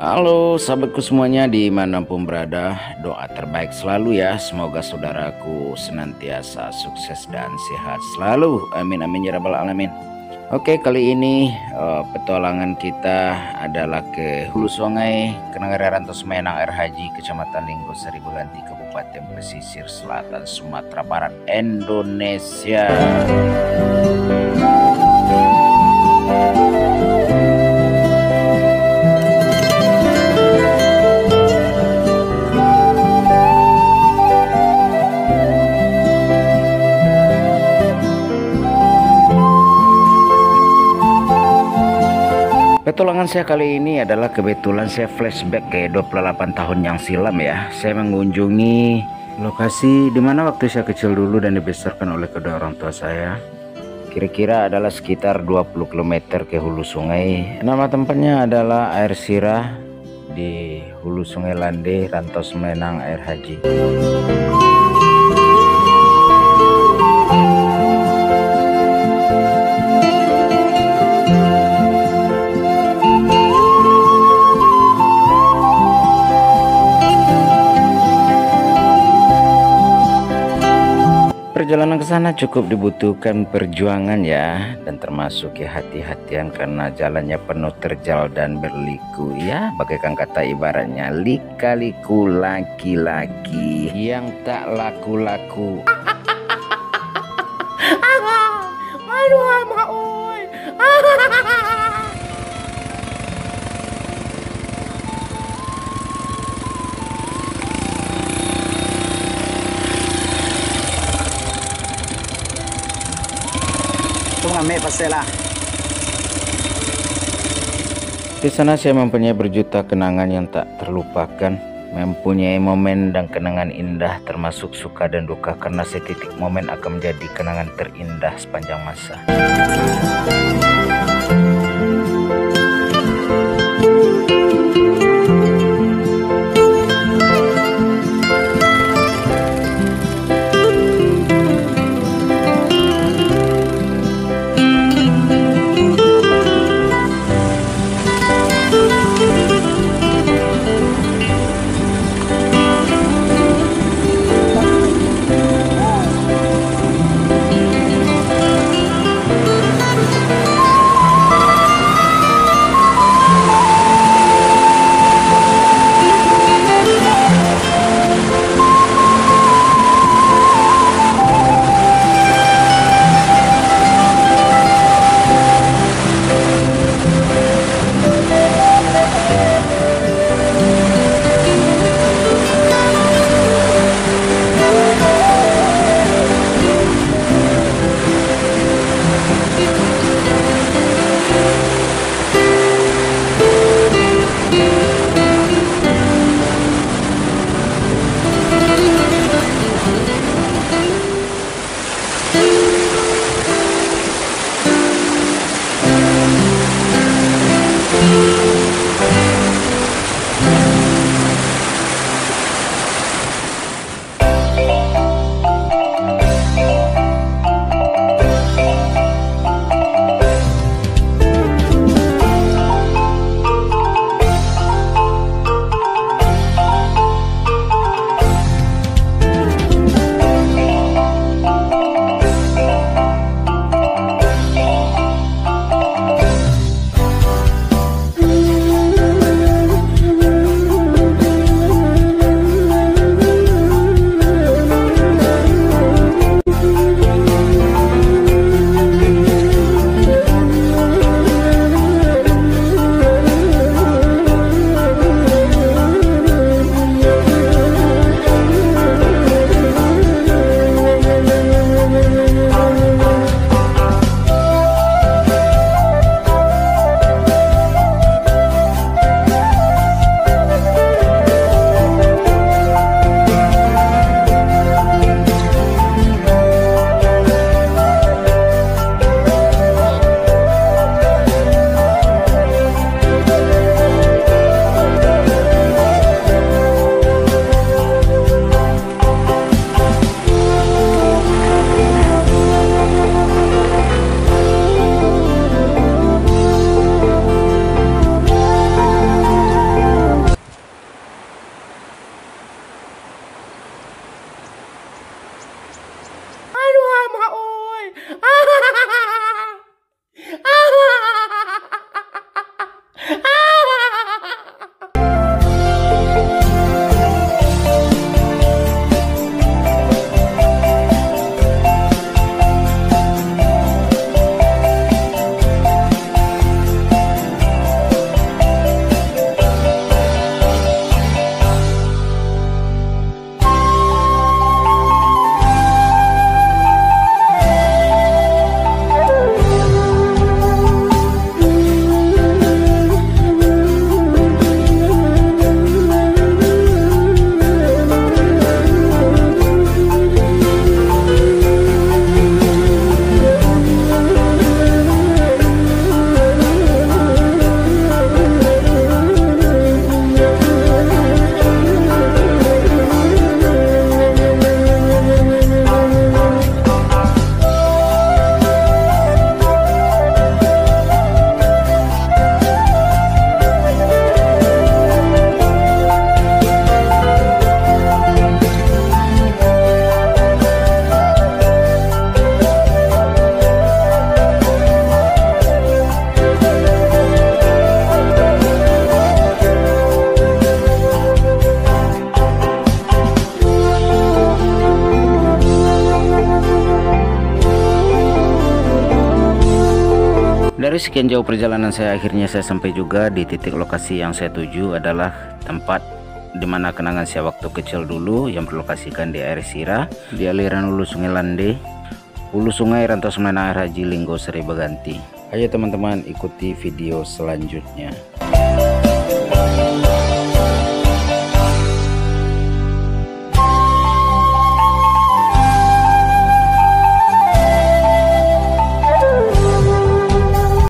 Halo sahabatku semuanya dimanapun berada, doa terbaik selalu ya. Semoga saudaraku senantiasa sukses dan sehat selalu. Amin amin ya rabbal alamin. Oke, kali ini petualangan kita adalah ke Hulu Sungai, Kenanggaria Rantau Semenang Air Haji, Kecamatan Linggo, Seribulanti, Kabupaten Pesisir Selatan, Sumatera Barat, Indonesia. Petualangan saya kali ini adalah kebetulan saya flashback ke 28 tahun yang silam ya. Saya mengunjungi lokasi di mana waktu saya kecil dulu dan dibesarkan oleh kedua orang tua saya. Kira-kira adalah sekitar 20 km ke hulu sungai. Nama tempatnya adalah Air Sirah di Hulu Sungai Lande, Rantau Semenang Air Haji. Perjalanan ke sana cukup dibutuhkan perjuangan ya, dan termasuk hati-hatian karena jalannya penuh terjal dan berliku ya, bagaikan kata ibaratnya lika-liku laki-laki yang tak laku-laku. Aduh ama oi. Di sana saya mempunyai berjuta kenangan yang tak terlupakan, mempunyai momen dan kenangan indah termasuk suka dan duka, karena setitik momen akan menjadi kenangan terindah sepanjang masa. sekian jauh perjalanan saya, akhirnya saya sampai juga di titik lokasi yang saya tuju, adalah tempat dimana kenangan saya waktu kecil dulu yang berlokasikan di air Sira, di aliran hulu Sungai Lande, hulu Sungai Rantau Semen Air Haji Linggo Seri Baganti. Ayo teman-teman, ikuti video selanjutnya.